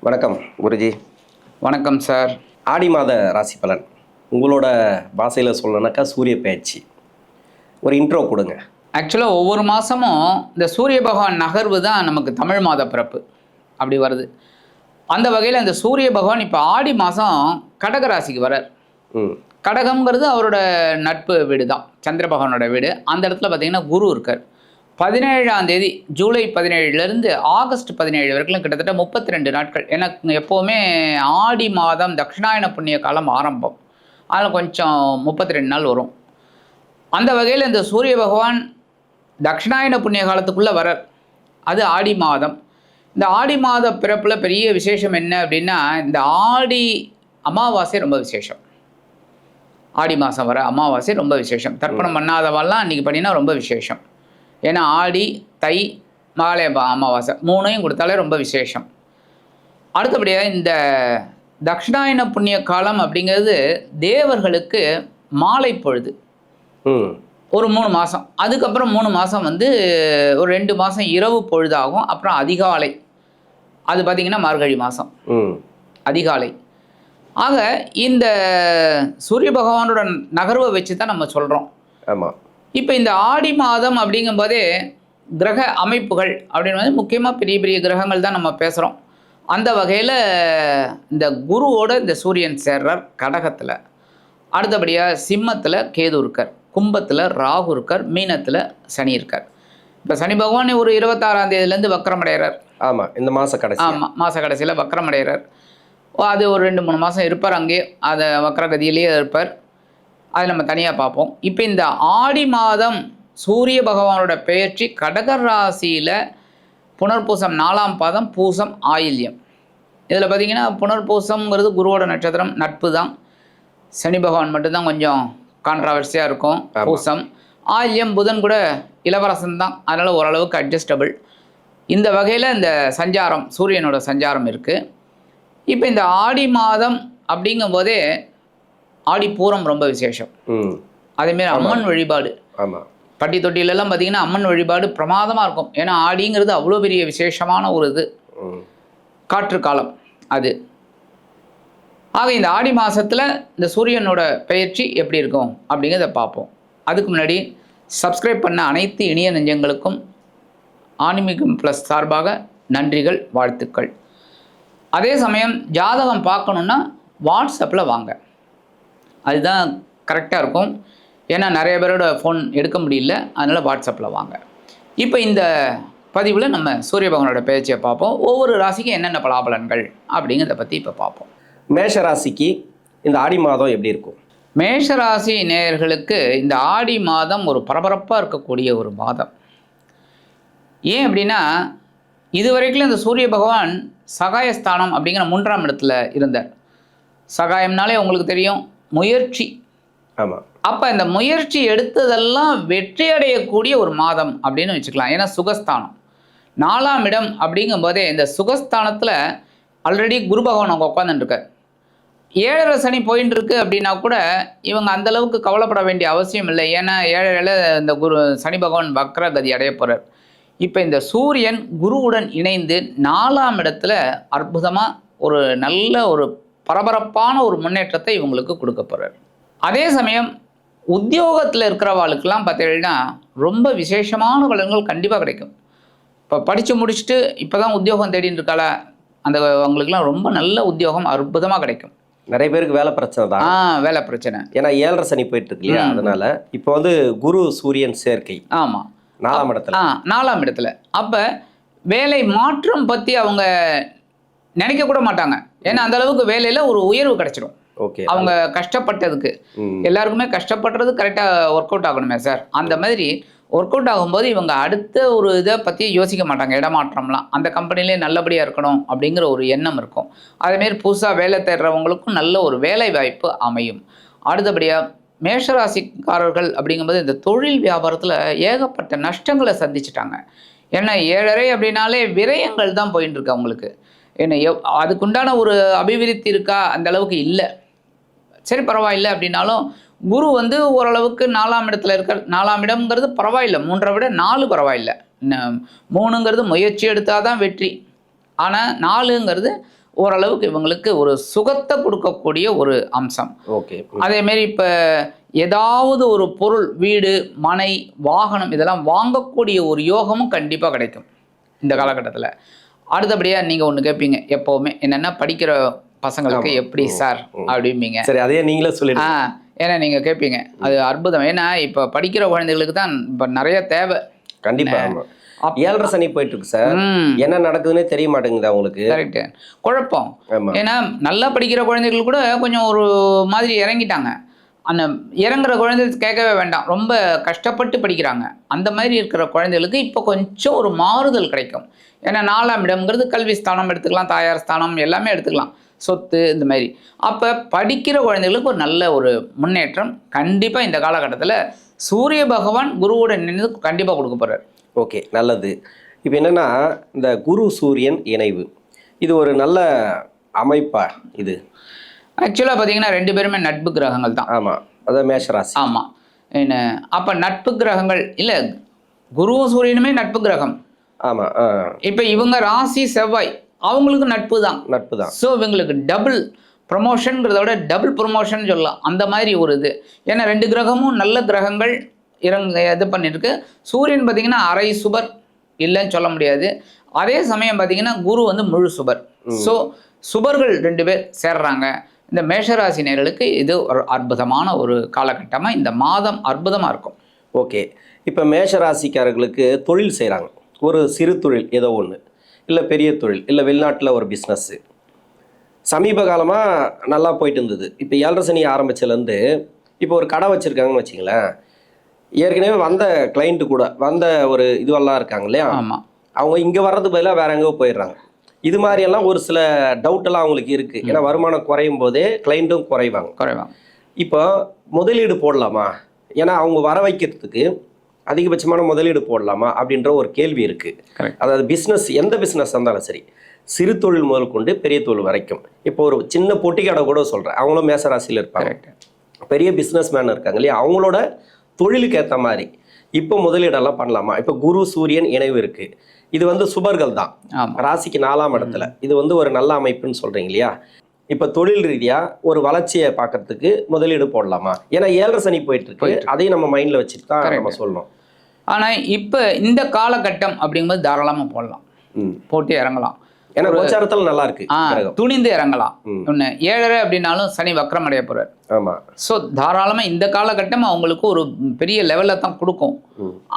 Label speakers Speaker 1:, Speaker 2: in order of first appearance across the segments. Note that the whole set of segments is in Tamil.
Speaker 1: வணக்கம் குருஜி.
Speaker 2: வணக்கம் சார்.
Speaker 1: ஆடி மாத ராசி பலன் உங்களோட பாஷையில் சொல்லணுனாக்கா சூரிய பெயர்ச்சி ஒரு இன்ட்ரோ கொடுங்க.
Speaker 2: ஆக்சுவலாக ஒவ்வொரு மாதமும் இந்த சூரிய பகவான் நகர்வு தான் நமக்கு தமிழ் மாத பிறப்பு அப்படி வருது. அந்த வகையில் இந்த சூரிய பகவான் இப்போ ஆடி மாதம் கடகராசிக்கு வரார். கடகம்ங்கிறது அவரோட நட்பு வீடு தான், சந்திர பகவானோட வீடு. அந்த இடத்துல பார்த்திங்கன்னா குரு இருக்கார். 17ஆம் தேதி ஜூலை 17லேருந்து ஆகஸ்ட் 17 வரைக்கும் கிட்டத்தட்ட 32 நாட்கள். எனக்கு எப்போவுமே ஆடி மாதம் தட்சிணாயன புண்ணிய காலம் ஆரம்பம், அதில் கொஞ்சம் 32 நாள் வரும். அந்த வகையில் இந்த சூரிய பகவான் தட்சிணாயன புண்ணிய காலத்துக்குள்ளே வரார். அது ஆடி மாதம். இந்த ஆடி மாத பிறப்பில் பெரிய விசேஷம் என்ன அப்படின்னா, இந்த ஆடி அமாவாசை ரொம்ப விசேஷம். ஆடி மாதம் வர அமாவாசை ரொம்ப விசேஷம். தர்ப்பணம் பண்ணாதவெல்லாம் அன்றைக்கி பண்ணினா ரொம்ப விசேஷம். ஏன்னா ஆடி, தை, மகாலய அமாவாசை மூணையும் கொடுத்தாலே ரொம்ப விசேஷம். அடுத்தபடியாக இந்த தட்சிணாயன புண்ணிய காலம் அப்படிங்கிறது தேவர்களுக்கு மாலை பொழுது ஒரு 3 மாதம். அதுக்கப்புறம் 3 மாதம் ஒரு 2 மாதம் இரவு பொழுதாகும். அப்புறம் அதிகாலை, அது பார்த்திங்கன்னா மார்கழி மாதம் அதிகாலை. ஆக இந்த சூரிய பகவானோட நகர்வை வச்சு தான் நம்ம சொல்கிறோம்.
Speaker 1: ஆமாம்.
Speaker 2: இப்போ இந்த ஆடி மாதம் அப்படிங்கும்போதே கிரக அமைப்புகள் அப்படின்னு முக்கியமாக பெரிய பெரிய கிரகங்கள் தான் நம்ம பேசுகிறோம். அந்த வகையில் இந்த குருவோட இந்த சூரியன் சேர்றார் கடகத்தில். அடுத்தபடியாக சிம்மத்தில் கேது இருக்கார், கும்பத்தில் ராகு இருக்கார், மீனத்தில் சனி இருக்கார். இப்போ சனி பகவான் ஒரு 26ஆம் தேதியிலேருந்து வக்கரமடைகிறார்.
Speaker 1: ஆமாம், இந்த மாத கடைசி.
Speaker 2: ஆமாம், மாத கடைசியில் வக்கரமடைகிறார். அது ஒரு 2-3 மாதம் இருப்பார், அங்கேயே அதை வக்கரகதியிலேயே இருப்பார். அதை நம்ம தனியாக பார்ப்போம். இப்போ இந்த ஆடி மாதம் சூரிய பகவானோட பெயர்ச்சி கடக ராசியில் புனர்பூசம் 4ஆம் பாதம், பூசம், ஆயில்யம். இதில் பார்த்திங்கன்னா புனர்பூசம்ங்கிறது குருவோட நட்சத்திரம், நட்பு தான். சனி பகவான் மட்டும்தான் கொஞ்சம் கான்ட்ராவர்சியாக இருக்கும். பூசம், ஆயில்யம் புதன் கூட இளவரசன் தான், அதனால் ஓரளவுக்கு அட்ஜஸ்டபிள். இந்த வகையில் இந்த சஞ்சாரம், சூரியனோட சஞ்சாரம் இருக்குது. இப்போ இந்த ஆடி மாதம் அப்படிங்கும்போதே ஆடி பூரம் ரொம்ப விசேஷம். அதேமாரி அம்மன் வழிபாடு, பட்டி தொட்டிலெல்லாம் பார்த்திங்கன்னா அம்மன் வழிபாடு பிரமாதமாக இருக்கும். ஏன்னா ஆடிங்கிறது அவ்வளோ பெரிய விசேஷமான ஒரு இது, காற்று காலம் அது. ஆக இந்த ஆடி மாதத்தில் இந்த சூரியனோட பெயர்ச்சி எப்படி இருக்கும் அப்படிங்கிறத பார்ப்போம். அதுக்கு முன்னாடி சப்ஸ்கிரைப் பண்ண அனைத்து இனிய நெஞ்சங்களுக்கும் ஆன்மீகம் ப்ளஸ் சார்பாக நன்றிகள், வாழ்த்துக்கள். அதே சமயம் ஜாதகம் பார்க்கணுன்னா வாட்ஸ்அப்பில் வாங்க, அதுதான் கரெக்டாக இருக்கும். ஏன்னா நிறைய பேரோட ஃபோன் எடுக்க முடியல, அதனால் வாட்ஸ்அப்பில் வாங்க. இப்போ இந்த பதிவில் நம்ம சூரிய பகவானோட பெயர்ச்சியை பார்ப்போம். ஒவ்வொரு ராசிக்கும் என்னென்ன பலாபலன்கள் அப்படிங்கிறத பற்றி இப்போ பார்ப்போம்.
Speaker 1: மேஷ ராசிக்கு இந்த ஆடி மாதம் எப்படி இருக்கும்?
Speaker 2: மேஷராசி நேயர்களுக்கு இந்த ஆடி மாதம் ஒரு பரபரப்பாக இருக்கக்கூடிய ஒரு மாதம். ஏன் அப்படின்னா, இதுவரைக்கும் இந்த சூரிய பகவான் சகாயஸ்தானம் அப்படிங்கிற 3ஆம் இடத்துல இருந்தார். சகாயம்னாலே உங்களுக்கு தெரியும், முயற்சி.
Speaker 1: ஆமாம்.
Speaker 2: அப்போ இந்த முயற்சி எடுத்ததெல்லாம் வெற்றி அடையக்கூடிய ஒரு மாதம் அப்படின்னு வச்சுக்கலாம். ஏன்னா சுகஸ்தானம் 4ஆம் இடம் அப்படிங்கும்போதே இந்த சுகஸ்தானத்தில் ஆல்ரெடி குரு பகவான் அவங்க உட்காந்துட்டுருக்கார். 7.5 சனி போயின்னு இருக்கு அப்படின்னா கூட இவங்க அந்தளவுக்கு கவலைப்பட வேண்டிய அவசியம் இல்லை. ஏன்னா 7.5 இந்த சனி பகவான் வக்ரகதி அடைய போகிறார். இப்போ இந்த சூரியன் குருவுடன் இணைந்து 4ஆம் இடத்துல அற்புதமாக ஒரு நல்ல ஒரு பரபரப்பான ஒரு முன்னேற்றத்தை இவங்களுக்கு கொடுக்க போகிறார். அதே சமயம் உத்தியோகத்தில் இருக்கிறவாளுக்கெல்லாம் பார்த்தீங்கன்னா ரொம்ப விசேஷமான பலன்கள் கண்டிப்பாக கிடைக்கும். இப்போ படித்து முடிச்சுட்டு இப்போ தான் உத்தியோகம் தேடின்னு இருக்கால, அந்த அவங்களுக்குலாம் ரொம்ப நல்ல உத்தியோகம் அற்புதமாக கிடைக்கும்.
Speaker 1: நிறைய பேருக்கு வேலை பிரச்சனை தான்.
Speaker 2: வேலை பிரச்சனை.
Speaker 1: ஏன்னா 7.5 சனி போயிட்டு இருக்கு இல்லையா, அதனால இப்போ குரு சூரியன் சேர்க்கை.
Speaker 2: ஆமாம்,
Speaker 1: 4ஆம் இடத்துல.
Speaker 2: 4ஆம் இடத்துல. அப்போ வேலை மாற்றம் பற்றி அவங்க நினைக்க கூட மாட்டாங்க. ஏன்னா அந்த அளவுக்கு வேலையில் ஒரு உயர்வு கிடைச்சிடும்.
Speaker 1: ஓகே,
Speaker 2: அவங்க கஷ்டப்பட்டதுக்கு. எல்லாருக்குமே கஷ்டப்படுறது கரெக்டாக ஒர்க் அவுட் ஆகணுமே சார். அந்த மாதிரி ஒர்க் அவுட் ஆகும்போது இவங்க அடுத்த ஒரு இதை பற்றி யோசிக்க மாட்டாங்க. இடமாற்றம்லாம் அந்த கம்பெனிலே நல்லபடியாக இருக்கணும் அப்படிங்கிற ஒரு எண்ணம் இருக்கும். அதேமாரி புதுசாக வேலை தேடுறவங்களுக்கும் நல்ல ஒரு வேலை வாய்ப்பு அமையும். அடுத்தபடியாக மேஷராசிக்காரர்கள் அப்படிங்கும்போது இந்த தொழில் வியாபாரத்தில் ஏகப்பட்ட நஷ்டங்களை சந்திச்சிட்டாங்க. ஏன்னா 7.5 அப்படின்னாலே விரயங்கள் தான் போயின்னு இருக்கு அவங்களுக்கு. ஏன்னா அதுக்குண்டான ஒரு அபிவிருத்தி இருக்கா, அந்த அளவுக்கு இல்லை. சரி, பரவாயில்லை அப்படின்னாலும் குரு ஓரளவுக்கு 4ஆம் இடத்துல இருக்க. 4ஆம் இடம்ங்கிறது பரவாயில்லை, 3ஐ விட 4 பரவாயில்லை. 3ங்கிறது முயற்சி எடுத்தால் தான் வெற்றி. ஆனால் 4ங்கிறது ஓரளவுக்கு இவங்களுக்கு ஒரு சுகத்தை கொடுக்கக்கூடிய ஒரு அம்சம்.
Speaker 1: ஓகே.
Speaker 2: அதேமாரி இப்போ ஏதாவது ஒரு பொருள், வீடு, மனை, வாகனம் இதெல்லாம் வாங்கக்கூடிய ஒரு யோகமும் கண்டிப்பாக கிடைக்கும் இந்த காலகட்டத்தில். அடுத்தபடியாக நீங்கள் ஒன்று கேட்பீங்க எப்போவுமே, என்னென்னா படிக்கிற பசங்களுக்கு எப்படி சார் அப்படிம்பீங்க.
Speaker 1: சரி, அதே நீங்களே சொல்லிடுங்க.
Speaker 2: ஏன்னா நீங்கள் கேட்பீங்க, அது அற்புதம். ஏன்னா இப்போ படிக்கிற குழந்தைகளுக்கு தான் இப்போ நிறைய தேவை.
Speaker 1: கண்டிப்பாக. 7.5 சனி போயிட்டு இருக்கு சார். என்ன நடக்குதுன்னே தெரிய மாட்டேங்குது அவங்களுக்கு.
Speaker 2: கரெக்டு, குழப்பம். ஏன்னா நல்லா படிக்கிற குழந்தைகள் கூட கொஞ்சம் ஒரு மாதிரி இறங்கிட்டாங்க. அந்த இறங்குற குழந்தைகள் கேட்கவே வேண்டாம், ரொம்ப கஷ்டப்பட்டு படிக்கிறாங்க. அந்த மாதிரி இருக்கிற குழந்தைகளுக்கு இப்போ கொஞ்சம் ஒரு மாறுதல் கிடைக்கும். ஏன்னா 4ஆம் இடம்ங்கிறது கல்வி ஸ்தானம் எடுத்துக்கலாம், தாயார் ஸ்தானம் எல்லாமே எடுத்துக்கலாம், சொத்து இந்த மாதிரி. அப்போ படிக்கிற குழந்தைகளுக்கு ஒரு நல்ல ஒரு முன்னேற்றம் கண்டிப்பாக இந்த காலகட்டத்தில் சூரிய பகவான் குருவோட நின்று கண்டிப்பாக கொடுக்க போகிறார்.
Speaker 1: ஓகே, நல்லது. இப்போ என்னென்னா இந்த குரு சூரியன் இணைவு இது ஒரு நல்ல அமைப்பா? இது
Speaker 2: ஆக்சுவலாக பார்த்தீங்கன்னா 2 பேருமே நட்பு கிரகங்கள் தான்.
Speaker 1: ஆமாம், அதான் மேஷராசி.
Speaker 2: ஆமாம். என்ன அப்போ நட்பு கிரகங்கள் இல்லை, குருவும் சூரியனுமே நட்பு கிரகம்.
Speaker 1: ஆமாம்.
Speaker 2: இப்போ இவங்க ராசி செவ்வாய், அவங்களுக்கு நட்பு தான்.
Speaker 1: நட்பு தான்.
Speaker 2: ஸோ இவங்களுக்கு டபுள் ப்ரொமோஷனுங்கிறத விட டபுள் ப்ரொமோஷன் சொல்லலாம், அந்த மாதிரி ஒரு இது. ஏன்னா 2 கிரகமும் நல்ல கிரகங்கள் இது பண்ணியிருக்கு. சூரியன் பார்த்திங்கன்னா அரை சுபர், இல்லைன்னு சொல்ல முடியாது. அதே சமயம் பார்த்திங்கன்னா குரு வந்து முழு சுபர். ஸோ சுபர்கள் 2 பேர் சேர்றாங்க. இந்த மேஷராசி நேயர்களுக்கு இது ஒரு அற்புதமான ஒரு காலகட்டமாக இந்த மாதம் அற்புதமாக இருக்கும்.
Speaker 1: ஓகே. இப்போ மேஷராசிக்காரர்களுக்கு தொழில் செய்கிறாங்க, ஒரு சிறு தொழில் ஏதோ ஒன்று, இல்லை பெரிய தொழில், இல்லை வெளிநாட்டில் ஒரு பிஸ்னஸ்ஸு சமீப காலமாக நல்லா போயிட்டு இருந்தது. இப்போ 7.5 சனி ஆரம்பிச்சதுலேருந்து இப்போ ஒரு கடை வச்சுருக்காங்கன்னு வச்சிங்களேன், ஏற்கனவே வந்த கிளைண்ட்டு கூட வந்த ஒரு இதுவெல்லாம் இருக்காங்க இல்லையா,
Speaker 2: ஆமாம்,
Speaker 1: அவங்க இங்கே வர்றது பதிலாக வேற எங்கேயோ போயிடுறாங்க. இது மாதிரியெல்லாம் ஒரு சில டவுட்டெல்லாம் அவங்களுக்கு இருக்குது. ஏன்னா வருமானம் குறையும் போதே கிளைண்ட்டும் குறைவாங்க. இப்போ முதலீடு போடலாமா, ஏன்னா அவங்க வர வைக்கிறதுக்கு அதிகபட்சமான முதலீடு போடலாமா அப்படின்ற ஒரு கேள்வி இருக்குது. அதாவது பிஸ்னஸ், எந்த பிஸ்னஸ் இருந்தாலும் சரி, சிறு தொழில் முதல் கொண்டு பெரிய தொழில் வரைக்கும். இப்போ ஒரு சின்ன பொட்டி கடை கூட சொல்கிறேன், அவங்களும் மேசராசியில் இருப்பாங்க. பெரிய பிஸ்னஸ் மேன் இருக்காங்க இல்லையா, அவங்களோட தொழிலுக்கு ஏற்ற மாதிரி இப்போ முதலீடெல்லாம் பண்ணலாமா? இப்போ குரு சூரியன் இணைவு இருக்குது, இது வந்து சுபர்கள் தான், ராசிக்கு 4ஆம் இடத்துல. இது வந்து ஒரு நல்ல அமைப்புன்னு சொல்கிறீங்க இல்லையா. இப்போ தொழில் ரீதியாக ஒரு வளர்ச்சியை பார்க்கறதுக்கு முதலீடு போடலாமா? ஏன்னா 7.5 சனி போயிட்டு இருக்கு, அதையும் நம்ம மைண்டில் வச்சுட்டு தான் நம்ம சொல்லணும்.
Speaker 2: ஆனால் இப்போ இந்த காலகட்டம் அப்படிங்கும்போது தாராளமாக போடலாம், போட்டு இறங்கலாம்.
Speaker 1: ஏன்னா கோச்சாரத்தில் நல்லா இருக்கு,
Speaker 2: துணிந்து இறங்கலாம். ஒன்று 7.5 அப்படின்னாலும் சனி வக்ரம் அடைய போறார்.
Speaker 1: ஆமாம்.
Speaker 2: ஸோ தாராளமாக இந்த காலகட்டம் அவங்களுக்கு ஒரு பெரிய லெவலில் தான் கொடுக்கும்.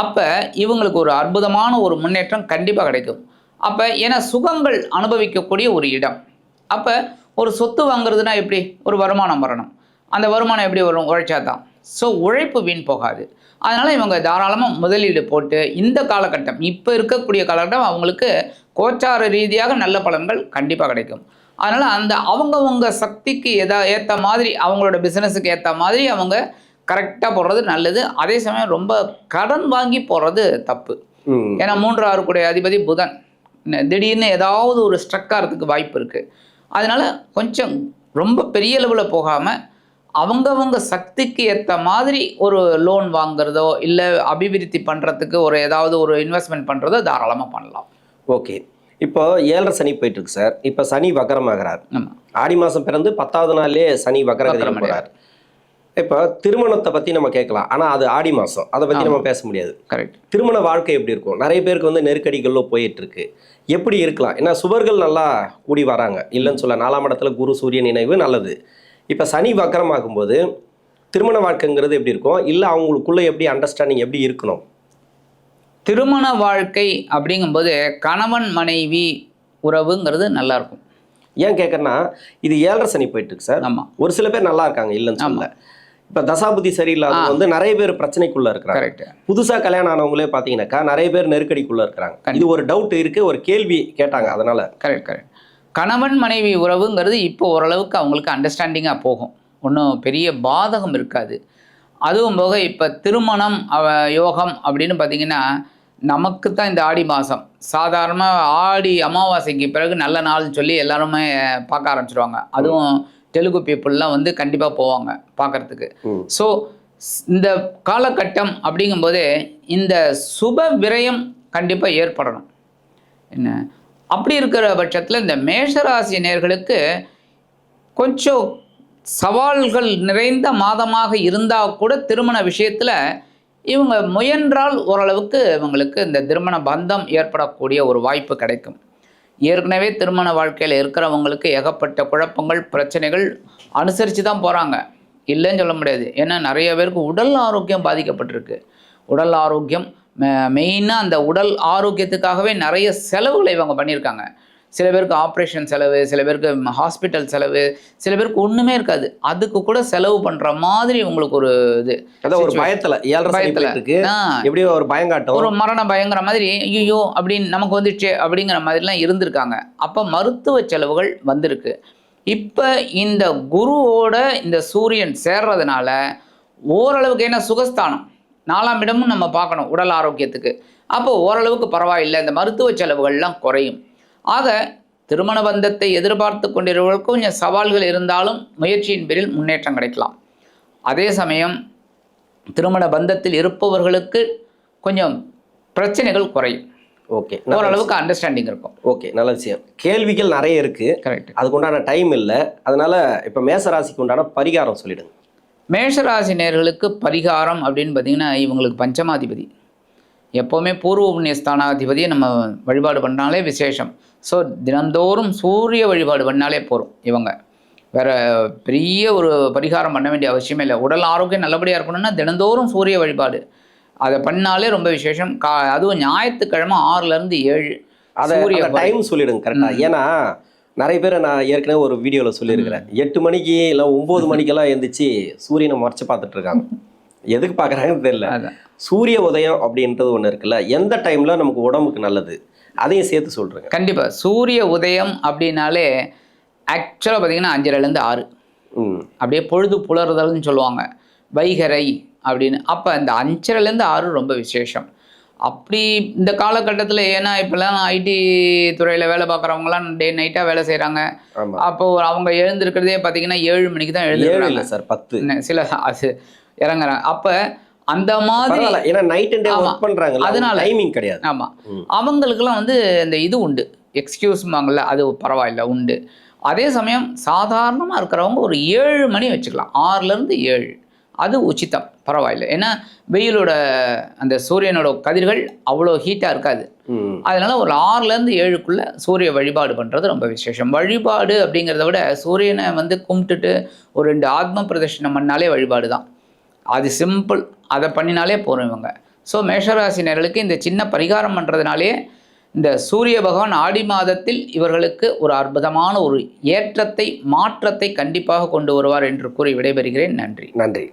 Speaker 2: அப்போ இவங்களுக்கு ஒரு அற்புதமான ஒரு முன்னேற்றம் கண்டிப்பாக கிடைக்கும். அப்போ ஏன்னா சுகங்கள் அனுபவிக்கக்கூடிய ஒரு இடம். அப்போ ஒரு சொத்து வாங்குறதுனா எப்படி, ஒரு வருமானம் வரணும். அந்த வருமானம் எப்படி வரும், உழைச்சா தான். ஸோ உழைப்பு வீண் போகாது. அதனால் இவங்க தாராளமாக முதலீடு போட்டு இந்த காலகட்டம், இப்போ இருக்கக்கூடிய காலகட்டம் அவங்களுக்கு கோச்சார ரீதியாக நல்ல பலன்கள் கண்டிப்பாக கிடைக்கும். அதனால் அந்த அவங்கவுங்க சக்திக்கு ஏற்ற மாதிரி, அவங்களோட பிஸ்னஸுக்கு ஏற்ற மாதிரி அவங்க கரெக்டாக போடுறது நல்லது. அதே சமயம் ரொம்ப கடன் வாங்கி போடுறது தப்பு. ஏன்னா 3-6 கூடிய அதிபதி புதன், திடீர்னு ஏதாவது ஒரு ஸ்ட்ரக் ஆகிறதுக்கு வாய்ப்பு இருக்குது. அதனால் கொஞ்சம் ரொம்ப பெரிய லெவலில் போகாமல் அவங்கவங்க சக்திக்கு ஏற்ற மாதிரி ஒரு லோன் வாங்குறதோ இல்லை அபிவிருத்தி பண்ணுறதுக்கு ஒரு ஏதாவது ஒரு இன்வெஸ்ட்மெண்ட் பண்ணுறதோ தாராளமாக பண்ணலாம்.
Speaker 1: ஓகே. இப்போ 7.5 சனி போயிட்டு இருக்கு சார். இப்போ சனி வக்கரமாகிறார். ஆடி மாதம் பிறந்து 10வது நாள்லேயே சனி வக்கரகதியில் போகிறார். இப்போ திருமணத்தை பற்றி நம்ம கேட்கலாம், ஆனால் அது ஆடி மாதம், அதை பற்றி நம்ம பேச முடியாது.
Speaker 2: கரெக்ட்.
Speaker 1: திருமண வாழ்க்கை எப்படி இருக்கும்? நிறைய பேருக்கு வந்து நெருக்கடிகளில் போயிட்டு இருக்கு, எப்படி இருக்கலாம்? ஏன்னா சுபர்கள் நல்லா கூடி வராங்க, இல்லைன்னு சொல்ல. 4ஆம் இடத்துல குரு சூரியன் இணைவு நல்லது. இப்போ சனி வக்கரமாகும்போது திருமண வாழ்க்கைங்கிறது எப்படி இருக்கும், இல்லை அவங்களுக்குள்ள எப்படி அண்டர்ஸ்டாண்டிங் எப்படி இருக்கணும்?
Speaker 2: திருமண வாழ்க்கை அப்படிங்கும்போது கணவன் மனைவி உறவுங்கிறது நல்லா இருக்கும்.
Speaker 1: ஏன் கேட்குறேன்னா, இது 7.5 சனி போயிட்டு இருக்கு சார்.
Speaker 2: ஆமாம்.
Speaker 1: ஒரு சில பேர் நல்லா இருக்காங்க, இல்லைன்னு சொல்ல. இப்போ தசாபுத்தி சரியில்லாத வந்து நிறைய பேர் பிரச்சனைக்குள்ளே இருக்கிறாங்க.
Speaker 2: கரெக்ட்.
Speaker 1: புதுசாக கல்யாணம் ஆனவங்களே பார்த்தீங்கன்னாக்கா நிறைய பேர் நெருக்கடிக்குள்ளே இருக்கிறாங்க. இது ஒரு டவுட் இருக்குது, ஒரு கேள்வி கேட்டாங்க, அதனால்.
Speaker 2: கரெக்ட். கணவன் மனைவி உறவுங்கிறது இப்போ ஓரளவுக்கு அவங்களுக்கு அண்டர்ஸ்டாண்டிங்காக போகும், ஒன்றும் பெரிய பாதகம் இருக்காது. அதுவும் போக இப்போ திருமணம் யோகம் அப்படின்னு பார்த்திங்கன்னா, நமக்கு தான் இந்த ஆடி மாதம் சாதாரணமாக ஆடி அமாவாசைக்கு பிறகு நல்ல நாள்னு சொல்லி எல்லாருமே பார்க்க ஆரம்பிச்சிடுவாங்க. அதுவும் தெலுங்கு பீப்புளெலாம் வந்து கண்டிப்பாக போவாங்க பார்க்குறதுக்கு. ஸோ இந்த காலகட்டம் அப்படிங்கும்போதே இந்த சுப விரயம் கண்டிப்பாக ஏற்படணும். என்ன அப்படி இருக்கிற பட்சத்தில் இந்த மேஷராசி நேயர்களுக்கு கொஞ்சம் சவால்கள் நிறைந்த மாதமாக இருந்தால் கூட திருமண விஷயத்தில் இவங்க முயன்றால் ஓரளவுக்கு இவங்களுக்கு இந்த திருமண பந்தம் ஏற்படக்கூடிய ஒரு வாய்ப்பு கிடைக்கும். ஏற்கனவே திருமண வாழ்க்கையில் இருக்கிறவங்களுக்கு ஏகப்பட்ட குழப்பங்கள் பிரச்சனைகள் அனுசரித்து தான் போகிறாங்க, இல்லைன்னு சொல்ல முடியாது. ஏன்னா நிறைய பேருக்கு உடல் ஆரோக்கியம் பாதிக்கப்பட்டிருக்கு. உடல் ஆரோக்கியம் மெயினாக அந்த உடல் ஆரோக்கியத்துக்காகவே நிறைய செலவுகளை இவங்க பண்ணியிருக்காங்க. சில பேருக்கு ஆப்ரேஷன் செலவு, சில பேருக்கு ஹாஸ்பிட்டல் செலவு, சில பேருக்கு ஒன்றுமே இருக்காது, அதுக்கு கூட செலவு பண்ணுற மாதிரி உங்களுக்கு ஒரு இது
Speaker 1: ஒரு பயத்தில் எப்படியோ ஒரு பயங்காட்டம்,
Speaker 2: ஒரு மரண பயங்கிற மாதிரி ஐயோ அப்படின்னு நமக்கு வந்துடுச்சு அப்படிங்கிற மாதிரிலாம் இருந்திருக்காங்க. அப்போ மருத்துவ செலவுகள் வந்திருக்கு. இப்போ இந்த குருவோட இந்த சூரியன் சேர்றதுனால ஓரளவுக்கு, ஏன்னா சுகஸ்தானம் 4ஆம் இடமும் நம்ம பார்க்கணும் உடல் ஆரோக்கியத்துக்கு, அப்போ ஓரளவுக்கு பரவாயில்லை, இந்த மருத்துவ செலவுகள்லாம் குறையும். ஆக திருமண பந்தத்தை எதிர்பார்த்து கொண்டிருப்பவர்களுக்கு கொஞ்சம் சவால்கள் இருந்தாலும் முயற்சியின் பேரில் முன்னேற்றம் கிடைக்கலாம். அதே சமயம் திருமண பந்தத்தில் இருப்பவர்களுக்கு கொஞ்சம் பிரச்சனைகள் குறையும்.
Speaker 1: ஓகே,
Speaker 2: ஓரளவுக்கு அண்டர்ஸ்டாண்டிங் இருக்கும்.
Speaker 1: ஓகே, நல்ல விஷயம். கேள்விகள் நிறைய இருக்கு,
Speaker 2: கரெக்ட்,
Speaker 1: அதுக்கு உண்டான டைம் இல்லை. அதனால இப்போ மேஷராசிக்கு உண்டான பரிகாரம் சொல்லிடுங்க.
Speaker 2: மேஷராசி நேயர்களுக்கு பரிகாரம் அப்படின்னு பார்த்தீங்கன்னா, இவங்களுக்கு பஞ்சமாதிபதி எப்போவுமே பூர்வ புண்ணிய ஸ்தானாதிபதியை நம்ம வழிபாடு பண்ணாலே விசேஷம். ஸோ தினந்தோறும் சூரிய வழிபாடு பண்ணாலே போகிறோம். இவங்க வேறு பெரிய ஒரு பரிகாரம் பண்ண வேண்டிய அவசியமே இல்லை. உடல் ஆரோக்கியம் நல்லபடியாக இருக்கணும்னா தினந்தோறும் சூரிய வழிபாடு அதை பண்ணாலே ரொம்ப விசேஷம். அதுவும் ஞாயிற்றுக்கிழமை 6லேருந்து 7
Speaker 1: அதை டைம் சொல்லிடுங்க கரெக்டாக. ஏன்னா நிறைய பேர் நான் ஏற்கனவே ஒரு வீடியோவில் சொல்லியிருக்கிறேன், 8 மணிக்கு இல்லை 9 மணிக்கெல்லாம் எழுந்திரிச்சு சூரியனை மறைச்சு பார்த்துட்டு இருக்காங்க. எதுக்கு பார்க்குறாங்கன்னு தெரியல. சூரிய உதயம் அப்படின்றது ஒன்று இருக்குல்ல, எந்த டைமில் நமக்கு உடம்புக்கு நல்லது அதையும் சேர்த்து சொல்கிறேங்க.
Speaker 2: கண்டிப்பாக சூரிய உதயம் அப்படின்னாலே ஆக்சுவலாக பார்த்தீங்கன்னா 5லேருந்து 6 அப்படியே பொழுது புலறுதல்னு சொல்லுவாங்க, வைகரை அப்படின்னு. அப்போ இந்த 5லேருந்து 6 ரொம்ப விசேஷம். அப்படி இந்த காலகட்டத்தில், ஏன்னா இப்போல்லாம் ஐடி துறையில் வேலை பார்க்குறவங்களாம் டே நைட்டாக வேலை செய்கிறாங்க. அப்போது அவங்க எழுந்திருக்கிறதே பார்த்தீங்கன்னா 7 மணிக்கு தான் எழுந்திருக்கிறாங்க
Speaker 1: சார், 10
Speaker 2: சில அது இறங்குறாங்க. அப்போ அந்த மாதிரி
Speaker 1: அதனால டைமிங் கிடையாது.
Speaker 2: ஆமாம், அவங்களுக்கெல்லாம் வந்து இந்த இது உண்டு, எக்ஸ்கியூஸ்மாங்கள்ல, அது பரவாயில்ல உண்டு. அதே சமயம் சாதாரணமாக இருக்கிறவங்க ஒரு 7 மணி வச்சுக்கலாம், 6லேருந்து 7 அது உச்சிதம், பரவாயில்லை. ஏன்னா வெயிலோட அந்த சூரியனோட கதிர்கள் அவ்வளோ ஹீட்டாக இருக்காது. அதனால ஒரு 6லேருந்து 7க்குள்ளே சூரிய வழிபாடு பண்ணுறது ரொம்ப விசேஷம். வழிபாடு அப்படிங்கிறத விட சூரியனை வந்து கும்பிட்டுட்டு ஒரு 2 ஆத்ம பிரதர்ஷனம் பண்ணாலே வழிபாடு தான். அது சிம்பிள், அதை பண்ணினாலே போகிறோம் இவங்க. ஸோ மேஷராசினர்களுக்கு இந்த சின்ன பரிகாரம் பண்ணுறதுனாலே இந்த சூரிய பகவான் ஆடி மாதத்தில் இவர்களுக்கு ஒரு அற்புதமான ஒரு ஏற்றத்தை மாற்றத்தை கண்டிப்பாக கொண்டு வருவார் என்று கூறி விடைபெறுகிறேன். நன்றி.
Speaker 1: நன்றி.